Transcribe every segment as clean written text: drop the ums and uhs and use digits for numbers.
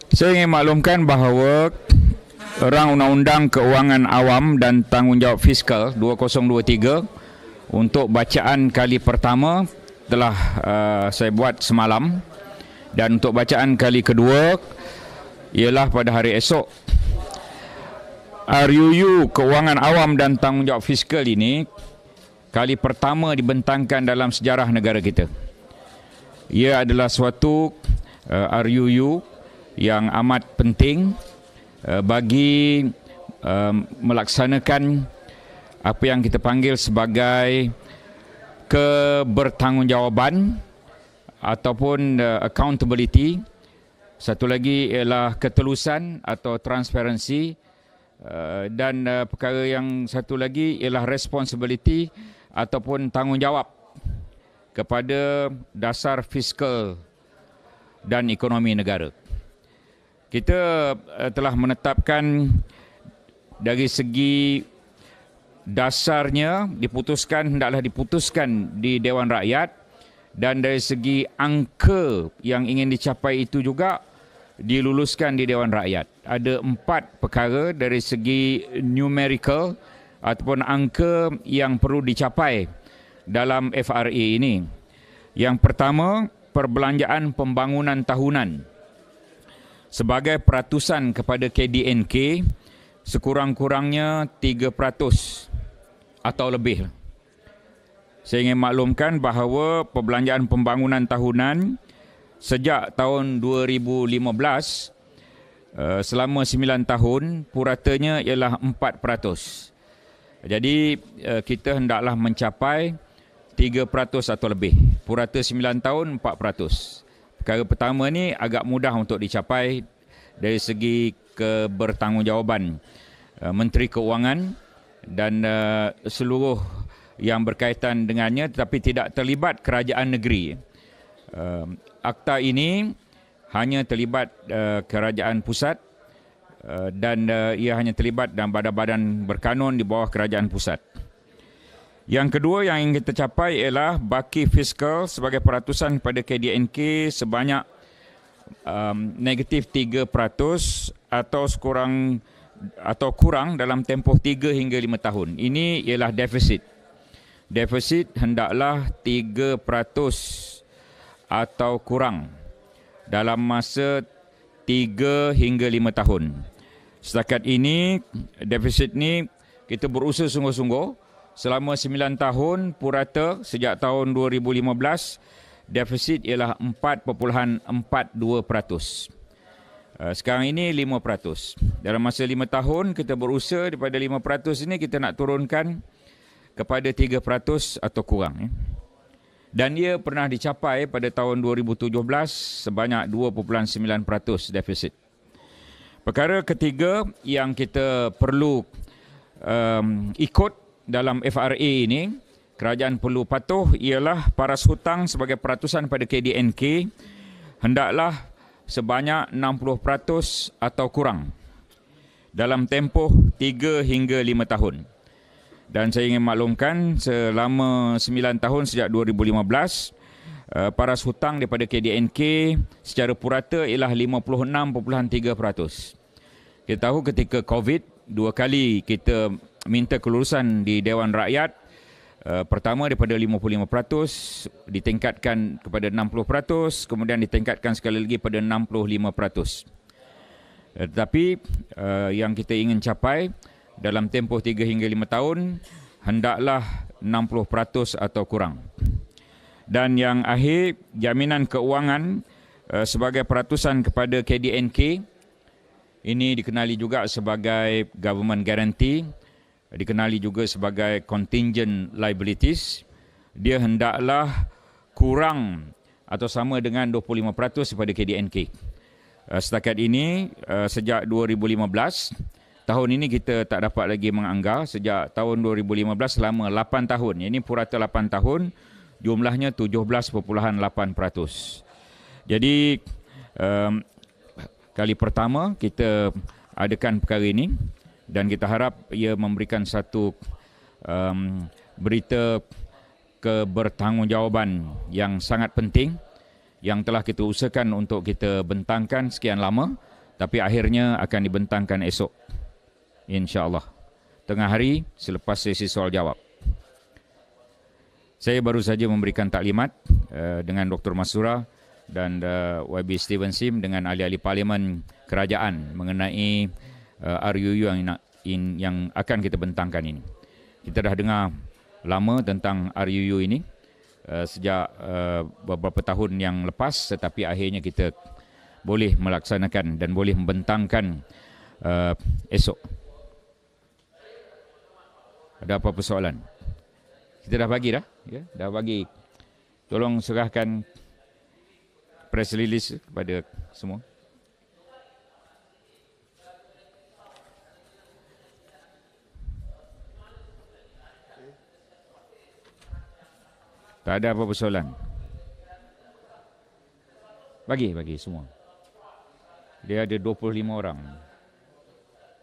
Saya ingin maklumkan bahawa Rang Undang-Undang Keuangan Awam dan Tanggungjawab Fiskal 2023 untuk bacaan kali pertama telah saya buat semalam, dan untuk bacaan kali kedua ialah pada hari esok. RUU Keuangan Awam dan Tanggungjawab Fiskal ini kali pertama dibentangkan dalam sejarah negara kita. Ia adalah suatu RUU yang amat penting bagi melaksanakan apa yang kita panggil sebagai kebertanggungjawaban ataupun accountability. Satu lagi ialah ketelusan atau transparansi, dan perkara yang satu lagi ialah responsibility ataupun tanggungjawab kepada dasar fiskal dan ekonomi negara. Kita telah menetapkan dari segi dasarnya hendaklah diputuskan di Dewan Rakyat, dan dari segi angka yang ingin dicapai itu juga diluluskan di Dewan Rakyat. Ada 4 perkara dari segi numerical ataupun angka yang perlu dicapai dalam FRA ini. Yang pertama, perbelanjaan pembangunan tahunan sebagai peratusan kepada KDNK sekurang-kurangnya 3% atau lebih. Saya ingin maklumkan bahawa perbelanjaan pembangunan tahunan sejak tahun 2015 selama 9 tahun puratanya ialah 4%. Jadi kita hendaklah mencapai 3% atau lebih. Purata 9 tahun 4%. Perkara pertama ni agak mudah untuk dicapai dari segi kebertanggungjawaban Menteri Keuangan dan seluruh yang berkaitan dengannya, tetapi tidak terlibat kerajaan negeri. Akta ini hanya terlibat kerajaan pusat dan ia hanya terlibat dalam badan-badan berkanun di bawah kerajaan pusat. Yang kedua yang ingin kita capai ialah baki fiskal sebagai peratusan pada KDNK sebanyak negatif 3% atau kurang dalam tempoh 3 hingga 5 tahun. Ini ialah defisit. Defisit hendaklah 3% atau kurang dalam masa 3 hingga 5 tahun. Setakat ini, defisit ni kita berusaha sungguh-sungguh. Selama 9 tahun purata sejak tahun 2015, defisit ialah 4.42%. Sekarang ini 5%. Dalam masa 5 tahun kita berusaha daripada 5% ini kita nak turunkan kepada 3% atau kurang. Dan ia pernah dicapai pada tahun 2017 sebanyak 2.9% defisit. Perkara ketiga yang kita perlu ikut dalam FRA ini, kerajaan perlu patuh, ialah paras hutang sebagai peratusan pada KDNK hendaklah sebanyak 60% atau kurang dalam tempoh 3 hingga 5 tahun. Dan saya ingin maklumkan selama 9 tahun sejak 2015, paras hutang daripada KDNK secara purata ialah 56.3%. Kita tahu ketika COVID, 2 kali kita minta kelulusan di Dewan Rakyat. Pertama daripada 55% ditingkatkan kepada 60%, kemudian ditingkatkan sekali lagi pada 65%. Tetapi yang kita ingin capai dalam tempoh 3 hingga 5 tahun hendaklah 60% atau kurang. Dan yang akhir, jaminan keuangan sebagai peratusan kepada KDNK, ini dikenali juga sebagai government guarantee, dikenali juga sebagai contingent liabilities. Dia hendaklah kurang atau sama dengan 25% daripada KDNK. Setakat ini, sejak 2015, tahun ini kita tak dapat lagi menganggar. Sejak tahun 2015 selama 8 tahun. Ini purata 8 tahun, jumlahnya 17.8%. Jadi, kali pertama kita adakan perkara ini, dan kita harap ia memberikan satu berita kebertanggungjawaban yang sangat penting yang telah kita usahakan untuk kita bentangkan sekian lama, Tapi akhirnya akan dibentangkan esok, insya-Allah, tengah hari selepas sesi soal jawab. Saya baru saja memberikan taklimat dengan Dr. Masura dan YB Steven Sim dengan ahli-ahli parlimen kerajaan mengenai RUU yang akan kita bentangkan ini. Kita dah dengar lama tentang RUU ini sejak beberapa tahun yang lepas, tetapi akhirnya kita boleh melaksanakan dan boleh membentangkan esok. Ada apa-apa soalan? Kita dah bagi dah, ya, dah bagi. Tolong serahkan press release kepada semua. Tak ada apa-apa soalan. Bagi semua. Dia ada 25 orang.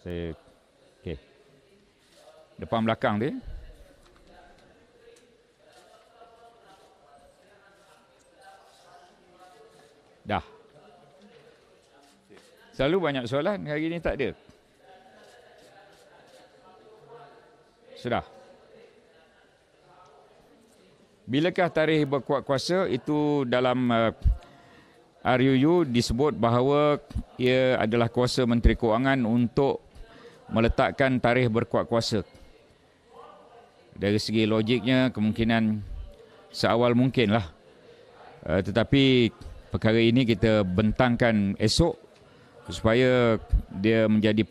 Saya okey. Depan belakang dia. Dah. Selalu banyak soalan, hari ini tak ada. Sudah. Bilakah tarikh berkuat kuasa? Itu dalam RUU disebut bahawa ia adalah kuasa Menteri Kewangan untuk meletakkan tarikh berkuat kuasa. Dari segi logiknya kemungkinan seawal mungkinlah. Tetapi perkara ini kita bentangkan esok supaya dia menjadi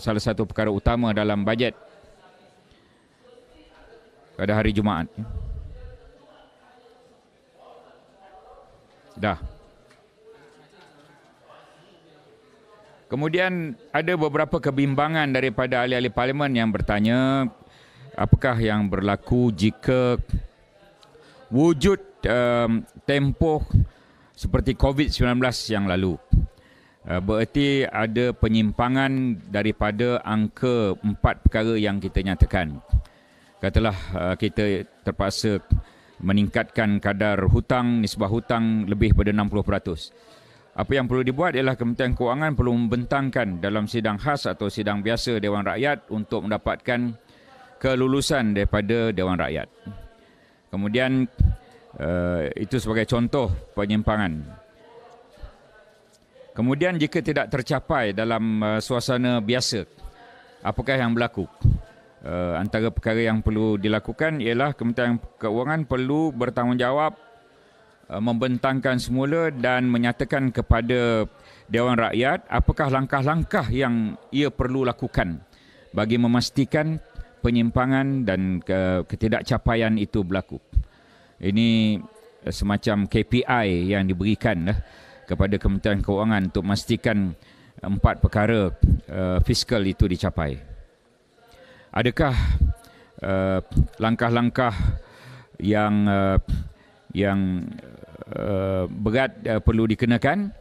salah satu perkara utama dalam bajet pada hari Jumaat. Dah. Kemudian ada beberapa kebimbangan daripada ahli-ahli parlimen yang bertanya apakah yang berlaku jika wujud tempoh seperti COVID-19 yang lalu. Bererti ada penyimpangan daripada angka 4 perkara yang kita nyatakan. Katalah kita terpaksa meningkatkan kadar hutang, nisbah hutang lebih pada 60%. Apa yang perlu dibuat ialah Kementerian Kewangan perlu membentangkan dalam sidang khas atau sidang biasa Dewan Rakyat untuk mendapatkan kelulusan daripada Dewan Rakyat. Kemudian itu sebagai contoh penyimpangan. Kemudian jika tidak tercapai dalam suasana biasa, apakah yang berlaku? Antara perkara yang perlu dilakukan ialah Kementerian Kewangan perlu bertanggungjawab membentangkan semula dan menyatakan kepada Dewan Rakyat apakah langkah-langkah yang ia perlu lakukan bagi memastikan penyimpangan dan ketidakcapaian itu berlaku. Ini semacam KPI yang diberikan kepada Kementerian Kewangan untuk memastikan 4 perkara fiskal itu dicapai. Adakah langkah-langkah yang berat perlu dikenakan?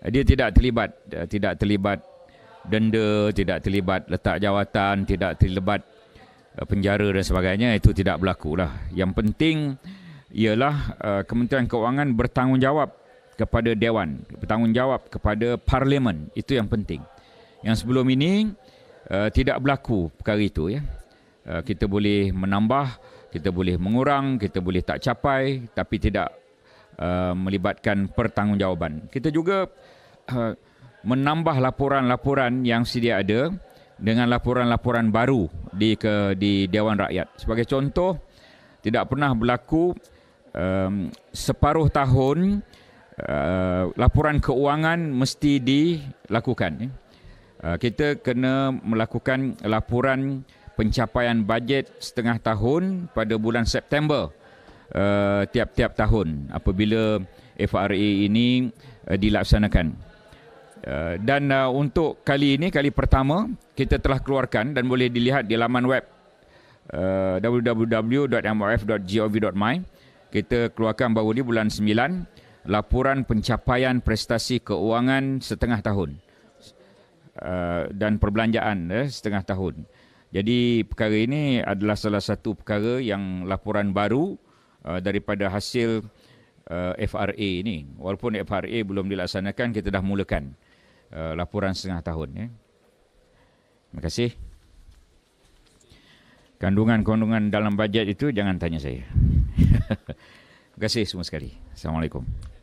Dia tidak terlibat denda, tidak terlibat letak jawatan, tidak terlibat penjara dan sebagainya. Itu tidak berlaku lah. Yang penting ialah Kementerian Kewangan bertanggungjawab kepada Dewan, bertanggungjawab kepada Parlimen. Itu yang penting. Yang sebelum ini tidak berlaku perkara itu, ya. Kita boleh menambah, kita boleh mengurang, kita boleh tak capai, tapi tidak melibatkan pertanggungjawaban. Kita juga menambah laporan-laporan yang sedia ada dengan laporan-laporan baru di Dewan Rakyat. Sebagai contoh, tidak pernah berlaku separuh tahun laporan keuangan mesti dilakukan. Kita kena melakukan laporan pencapaian bajet setengah tahun pada bulan September tiap-tiap tahun apabila FRA ini dilaksanakan. Dan untuk kali ini, kali pertama, kita telah keluarkan dan boleh dilihat di laman web www.mrf.gov.my. Kita keluarkan baru di bulan 9 laporan pencapaian prestasi keuangan setengah tahun dan perbelanjaan setengah tahun. Jadi perkara ini adalah salah satu perkara yang laporan baru daripada hasil FRA ini. Walaupun FRA belum dilaksanakan, kita dah mulakan. laporan setengah tahun. Ya. Terima kasih. Kandungan-kandungan dalam bajet itu jangan tanya saya. Terima kasih semua sekali. Assalamualaikum.